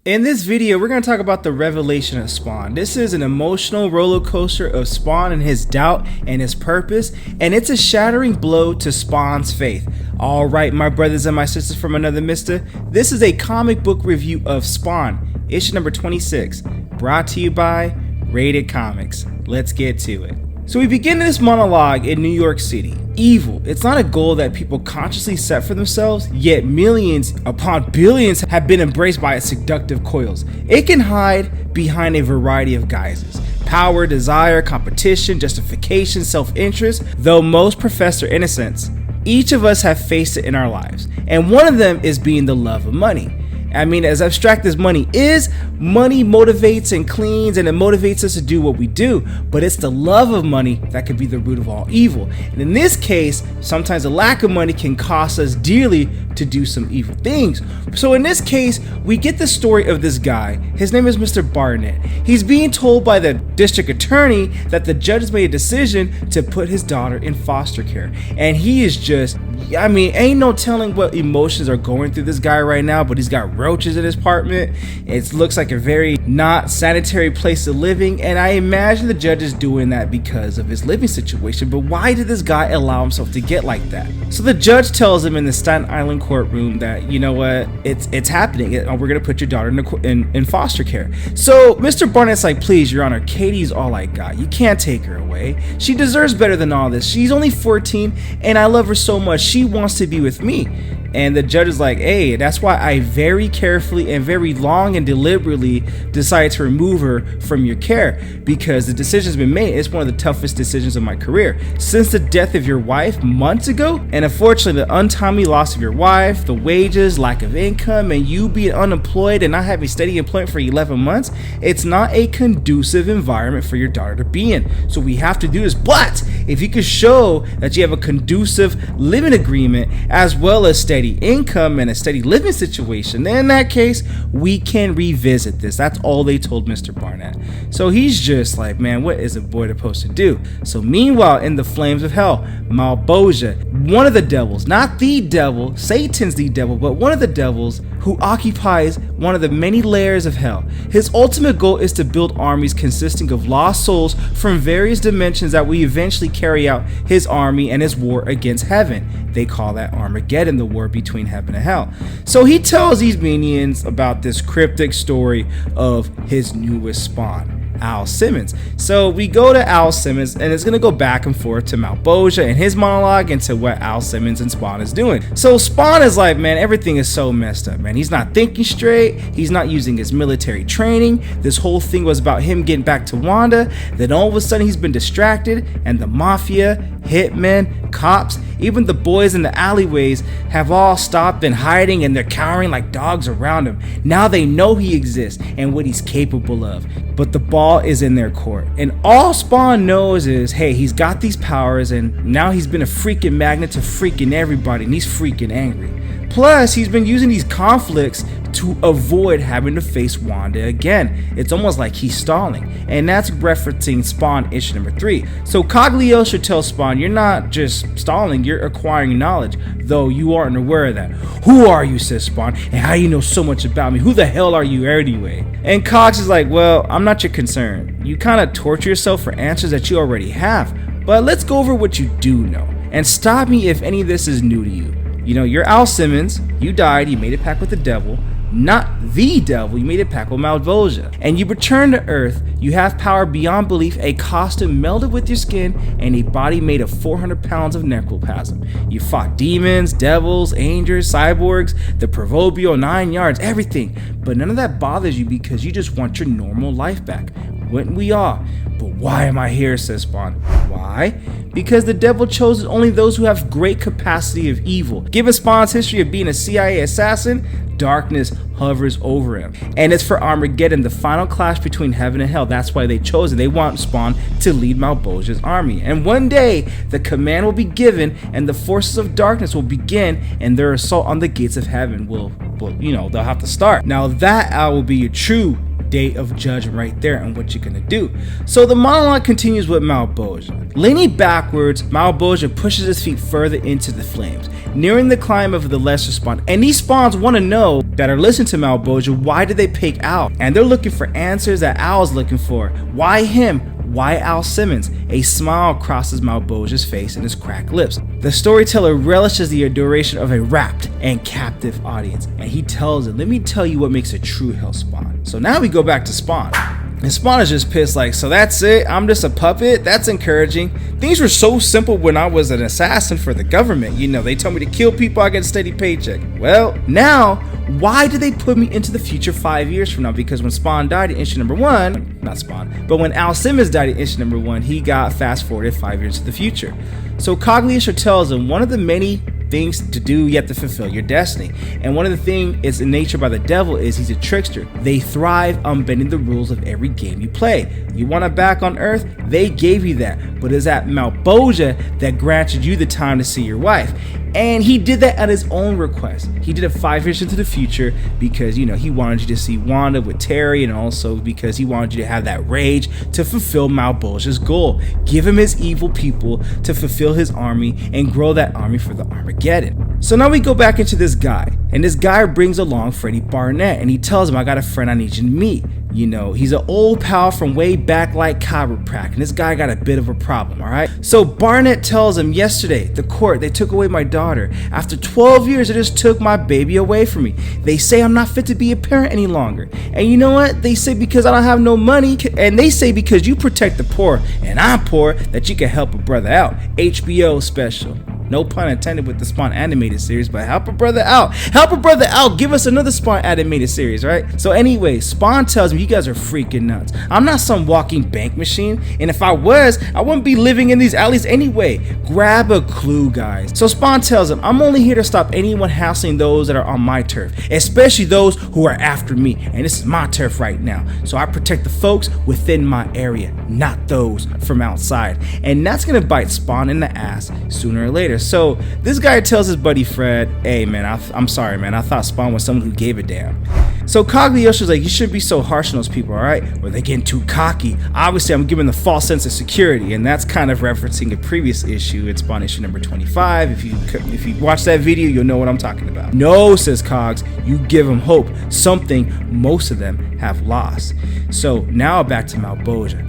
In this video, we're going to talk about the revelation of Spawn. This is an emotional roller coaster of Spawn and his doubt and his purpose, and it's a shattering blow to Spawn's faith. Alright, my brothers and my sisters from another mister, this is a comic book review of Spawn, issue number 26, brought to you by Rated Comics. Let's get to it. So we begin this monologue in New York City. Evil, it's not a goal that people consciously set for themselves, yet millions upon billions have been embraced by its seductive coils. It can hide behind a variety of guises: power, desire, competition, justification, self-interest. Though most profess their innocence, each of us have faced it in our lives, and one of them is being the love of money. I mean, as abstract as money is, money motivates and cleans, and it motivates us to do what we do, but it's the love of money that could be the root of all evil. And in this case, sometimes a lack of money can cost us dearly to do some evil things. So in this case, we get the story of this guy. His name is Mr. Barnett. He's being told by the district attorney that the judge has made a decision to put his daughter in foster care. And he is just, I mean, ain't no telling what emotions are going through this guy right now, but he's got roaches in his apartment. It looks like a very not sanitary place of living, and I imagine the judge is doing that because of his living situation. But why did this guy allow himself to get like that? So the judge tells him in the Staten Island courtroom that, you know what, it's happening. We're gonna put your daughter in foster care. So Mr. Barnett's like, please, Your Honor, Katie's all I got. You can't take her away. She deserves better than all this. She's only 14, and I love her so much. She wants to be with me. And the judge is like, hey, that's why I very carefully and very long and deliberately decided to remove her from your care, because the decision's been made. It's one of the toughest decisions of my career. Since the death of your wife months ago, and unfortunately the untimely loss of your wife, the wages, lack of income, and you being unemployed and not having steady employment for 11 months, it's not a conducive environment for your daughter to be in. So we have to do this. But if you could show that you have a conducive living agreement as well as steady income and a steady living situation, then in that case we can revisit this. That's all they told Mr. Barnett. So he's just like, man, what is a boy supposed to do? So meanwhile, in the flames of hell, Malebolgia, one of the devils, not the devil, Satan's the devil, but one of the devils who occupies one of the many layers of hell. His ultimate goal is to build armies consisting of lost souls from various dimensions that will eventually carry out his army and his war against heaven. They call that Armageddon, the war between heaven and hell. So he tells these minions about this cryptic story of his newest spawn, Al Simmons. So we go to Al Simmons, and it's gonna go back and forth to Malebolgia and his monologue into what Al Simmons and Spawn is doing. So Spawn is like, man, everything is so messed up, man. He's not thinking straight. He's not using his military training. This whole thing was about him getting back to Wanda. Then all of a sudden he's been distracted, and the mafia, hitmen, cops, even the boys in the alleyways have all stopped and hiding, and they're cowering like dogs around him. Now they know he exists and what he's capable of, but the ball is in their court, and all Spawn knows is, hey, he's got these powers, and now he's been a freaking magnet to freaking everybody, and he's freaking angry. Plus, he's been using these conflicts to avoid having to face Wanda again. It's almost like he's stalling, and that's referencing Spawn issue number 3. So Coglio should tell Spawn, you're not just stalling, you're acquiring knowledge, though you aren't aware of that. Who are you, says Spawn, and how do you know so much about me? Who the hell are you anyway? And Cox is like, well, I'm not your concern. You kind of torture yourself for answers that you already have, but let's go over what you do know, and stop me if any of this is new to you. You know, you're Al Simmons, you died, you made a pact with the devil. Not the devil, you made a pact with Malebolgia, and you return to Earth. You have power beyond belief, a costume melded with your skin, and a body made of 400 pounds of necroplasm. You fought demons, devils, angels, cyborgs, the proverbial 9 yards, everything, but none of that bothers you because you just want your normal life back. Wouldn't we all? But why am I here, says Spawn. Why? Because the devil chooses only those who have great capacity of evil. Given Spawn's history of being a CIA assassin, darkness hovers over him, and it's for Armageddon, the final clash between heaven and hell. That's why they chose it. They want Spawn to lead Malebolgia's army, and one day the command will be given, and the forces of darkness will begin, and their assault on the gates of heaven will, you know, they'll have to start. Now that hour will be your true day of judgment right there and what you're gonna do. So the monologue continues with Malebolgia. Leaning backwards, Malebolgia pushes his feet further into the flames, nearing the climb of the lesser spawn. And these spawns want to know, that are listening to Malebolgia, why did they pick Al? And they're looking for answers that Al's looking for. Why him? Why Al Simmons? A smile crosses Malebolgia's face and his cracked lips. The storyteller relishes the adoration of a rapt and captive audience, and he tells it, let me tell you what makes a true hell spawn. So now we go back to Spawn. And Spawn is just pissed, like, so that's it? I'm just a puppet? That's encouraging. Things were so simple when I was an assassin for the government. You know, they told me to kill people, I get a steady paycheck. Well, now, why did they put me into the future 5 years from now? Because when Spawn died in issue number 1, not Spawn, but when Al Simmons died in issue number 1, he got fast forwarded 5 years to the future. So Cagliostro tells him one of the many things to do, you have to fulfill your destiny. And one of the things is in nature by the devil is he's a trickster. They thrive on bending the rules of every game you play. You want it back on Earth? They gave you that. But it's that Malebolgia that granted you the time to see your wife. And he did that at his own request. He did it 5 years into the future because, you know, he wanted you to see Wanda with Terry, and also because he wanted you to have that rage to fulfill Malebolgia's goal. Give him his evil people to fulfill his army and grow that army for the Armageddon. So now we go back into this guy, and this guy brings along Freddie Barnett, and he tells him, I got a friend I need you to meet. You know, he's an old pal from way back like chiropractic, and this guy got a bit of a problem, all right? So Barnett tells him, yesterday, the court, they took away my daughter. After 12 years, they just took my baby away from me. They say I'm not fit to be a parent any longer. And you know what? They say because I don't have no money, and they say because you protect the poor, and I'm poor, that you can help a brother out. HBO special. No pun intended with the Spawn animated series, but help a brother out. Help a brother out. Give us another Spawn animated series, right? So anyway, Spawn tells me you guys are freaking nuts. I'm not some walking bank machine, and if I was, I wouldn't be living in these alleys anyway. Grab a clue, guys. So Spawn tells him, I'm only here to stop anyone hassling those that are on my turf, especially those who are after me, and this is my turf right now. So I protect the folks within my area, not those from outside. And that's gonna bite Spawn in the ass sooner or later. So this guy tells his buddy Fred, hey man, I'm sorry man, I thought Spawn was someone who gave a damn. So Cagliostro's like, you shouldn't be so harsh on those people, alright? Or they're getting too cocky. Obviously I'm giving the false sense of security, and that's kind of referencing a previous issue. It's Spawn issue number 25. If you watch that video, you'll know what I'm talking about. No, says Cogs, you give them hope, something most of them have lost. So now back to Malebolgia.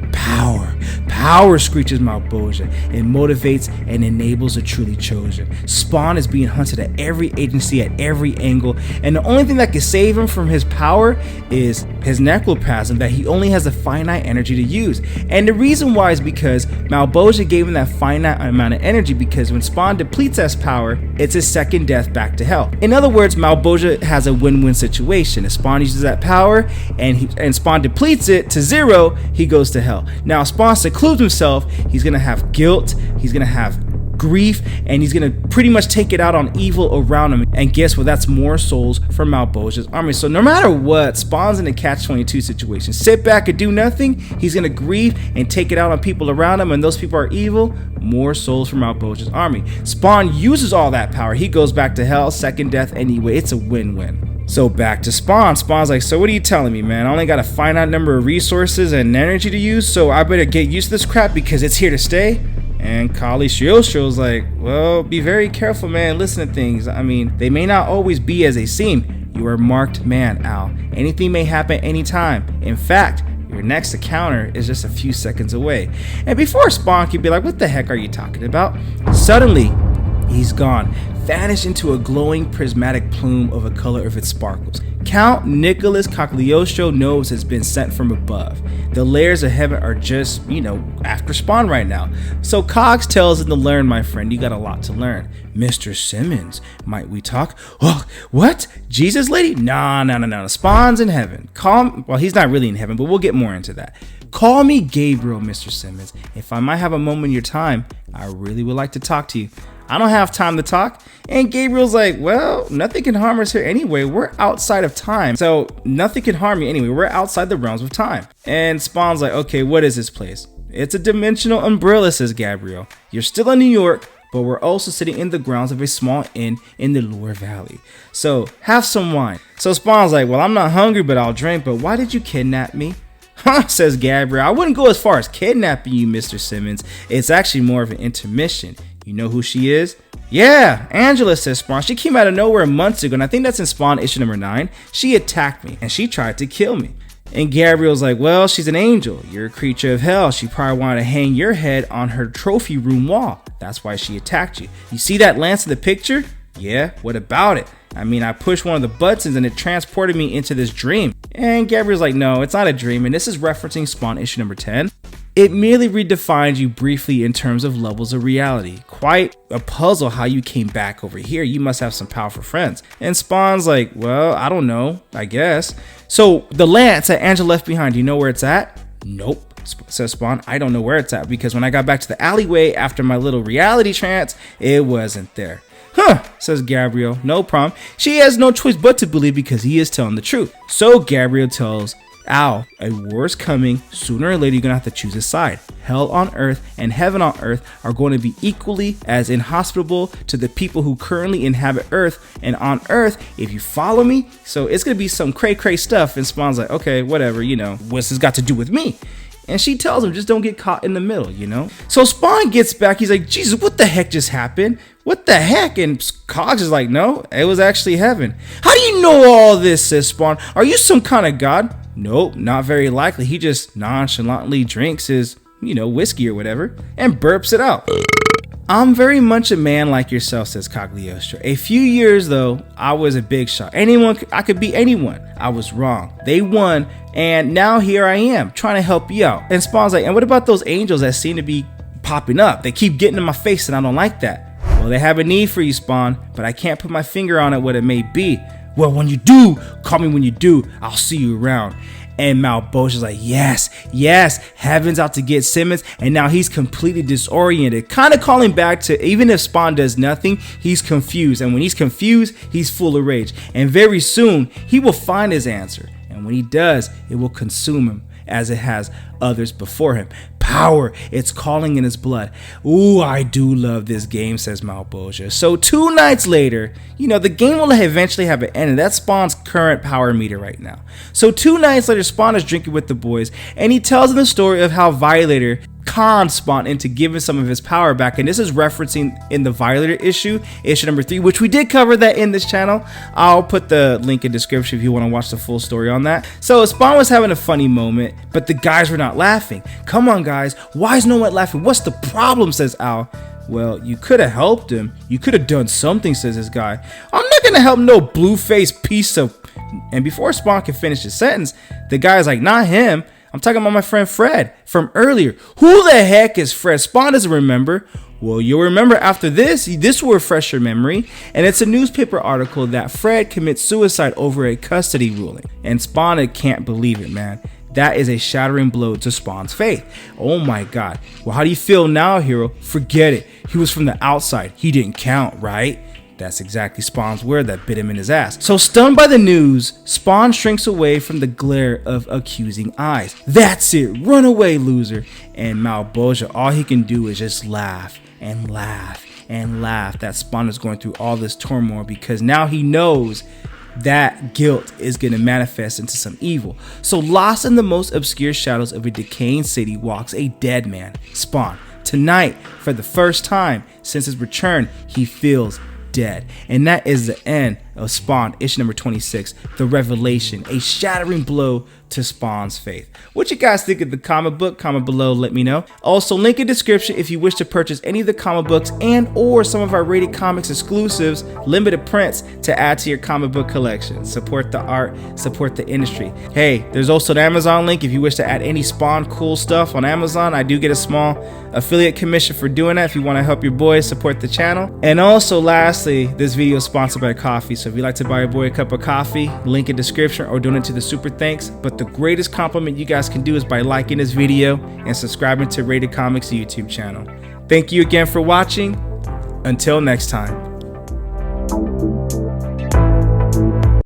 Power, screeches Malebolgia. It motivates and enables the truly chosen. Spawn is being hunted at every agency, at every angle, and the only thing that can save him from his power is his necroplasm that he only has a finite energy to use. And the reason why is because Malebolgia gave him that finite amount of energy, because when Spawn depletes his power, it's his second death back to hell. In other words, Malebolgia has a win-win situation. If Spawn uses that power and Spawn depletes it to 0, he goes to hell. Now Spawn secludes himself, he's gonna have guilt, he's gonna have grief, and he's gonna pretty much take it out on evil around him. And guess what? That's more souls for Malebolgia's army. So no matter what, Spawn's in a catch-22 situation. Sit back and do nothing, he's gonna grieve and take it out on people around him, and those people are evil. More souls for Malebolgia's army. Spawn uses all that power, he goes back to hell, second death anyway. It's a win-win. So back to Spawn. Spawn's like, so what are you telling me, man? I only got a finite number of resources and energy to use, so I better get used to this crap because it's here to stay? And Cagliostro's like, well, be very careful, man. Listen to things. I mean, they may not always be as they seem. You are a marked man, Al. Anything may happen anytime. In fact, your next encounter is just a few seconds away. And before Spawn could be like, what the heck are you talking about? Suddenly, he's gone, vanished into a glowing prismatic plume of a color of its sparkles. Count Nicholas Cagliostro knows has been sent from above. The layers of heaven are just, you know, after Spawn right now. So Cogs tells him to learn, my friend. You got a lot to learn. Mr. Simmons, might we talk? Oh, what? Jesus lady? No. Spawn's in heaven. Well, he's not really in heaven, but we'll get more into that. Call me Gabrielle, Mr. Simmons. If I might have a moment of your time, I really would like to talk to you. I don't have time to talk. And Gabriel's like, well, nothing can harm us here anyway. We're outside of time. So nothing can harm me anyway. We're outside the realms of time. And Spawn's like, okay, what is this place? It's a dimensional umbrella, says Gabrielle. You're still in New York, but we're also sitting in the grounds of a small inn in the Loire Valley. So have some wine. So Spawn's like, well, I'm not hungry, but I'll drink. But why did you kidnap me? Huh, says Gabrielle. I wouldn't go as far as kidnapping you, Mr. Simmons. It's actually more of an intermission. You know who she is? Yeah, Angela, says Spawn. She came out of nowhere months ago, and I think that's in Spawn issue number 9. She attacked me, and she tried to kill me. And Gabrielle's like, well, she's an angel. You're a creature of hell. She probably wanted to hang your head on her trophy room wall. That's why she attacked you. You see that lance in the picture? Yeah, what about it? I mean, I pushed one of the buttons and it transported me into this dream. And Gabrielle's like, no, it's not a dream. And this is referencing Spawn issue number 10. It merely redefines you briefly in terms of levels of reality. Quite a puzzle how you came back over here. You must have some powerful friends. And Spawn's like, well, I don't know, I guess. So the lance that Angela left behind, do you know where it's at? Nope, says Spawn. I don't know where it's at because when I got back to the alleyway after my little reality trance, it wasn't there. Huh, says Gabrielle. No problem. She has no choice but to believe because he is telling the truth. So Gabrielle tells Al, a war is coming. Sooner or later, you're going to have to choose a side. Hell on earth and heaven on earth are going to be equally as inhospitable to the people who currently inhabit earth. And on earth, if you follow me, so it's going to be some cray stuff. And Spawn's like, okay, whatever, you know, what's this got to do with me? And she tells him, just don't get caught in the middle, you know? So Spawn gets back. He's like, Jesus, what the heck just happened? What the heck? And Cogs is like, no, it was actually heaven. How do you know all this, says Spawn? Are you some kind of god? Nope, not very likely. He just nonchalantly drinks his, you know, whiskey or whatever and burps it out. I'm very much a man like yourself, says Cagliostro. A few years though, I was a big shot. I could beat anyone. I was wrong. They won, and now here I am trying to help you out. And Spawn's like, and what about those angels that seem to be popping up? They keep getting in my face and I don't like that. Well, they have a need for you, Spawn, but I can't put my finger on it what it may be. Well, when you do, call me when you do. I'll see you around. And Malebolgia's like, yes, heaven's out to get Simmons, and now he's completely disoriented. Kind of calling back to, even if Spawn does nothing, he's confused. And when he's confused, he's full of rage. And very soon, he will find his answer. And when he does, it will consume him as it has others before him. Power, it's calling in his blood. Ooh, I do love this game, says Malebolgia. So 2 nights later, you know, the game will eventually have an end, and that's Spawn's current power meter right now. So 2 nights later, Spawn is drinking with the boys, and he tells them the story of how Violator conned Spawn into giving some of his power back. And this is referencing in the Violator issue number 3, which we did cover that in this channel. I'll put the link in the description if you want to watch the full story on that. So Spawn was having a funny moment, but the guys were not laughing. Come on, guys, why is no one laughing? What's the problem, says Al. Well, you could have helped him. You could have done something, says this guy. I'm not gonna help no blue-faced piece of... And before Spawn can finish his sentence, the guy's like, not him. I'm talking about my friend Fred from earlier. Who the heck is Fred? Spawn doesn't remember. Well, you'll remember after this. This will refresh your memory. And it's a newspaper article that Fred commits suicide over a custody ruling. And Spawn can't believe it, man. That is a shattering blow to Spawn's faith. Oh my God. Well, how do you feel now, hero? Forget it. He was from the outside. He didn't count, right? That's exactly Spawn's word that bit him in his ass. So stunned by the news, Spawn shrinks away from the glare of accusing eyes. That's it, run away, loser. And Malebolgia, all he can do is just laugh and laugh and laugh that Spawn is going through all this turmoil, because now he knows that guilt is going to manifest into some evil. So lost in the most obscure shadows of a decaying city walks a dead man, Spawn. Tonight, for the first time since his return, he feels dead. And that is the end of Spawn issue number 26, The Revelation, a shattering blow to Spawn's faith. What you guys think of the comic book? Comment below, let me know. Also, link in description if you wish to purchase any of the comic books and or some of our Rated Comics exclusives, limited prints to add to your comic book collection. Support the art, support the industry. Hey, there's also an Amazon link if you wish to add any Spawn cool stuff on Amazon. I do get a small affiliate commission for doing that if you want to help your boys support the channel. And also lastly, this video is sponsored by coffee. So if you'd like to buy your boy a cup of coffee, link in description or donate to the Super Thanks. But the greatest compliment you guys can do is by liking this video and subscribing to Rated Comics YouTube channel. Thank you again for watching. Until next time.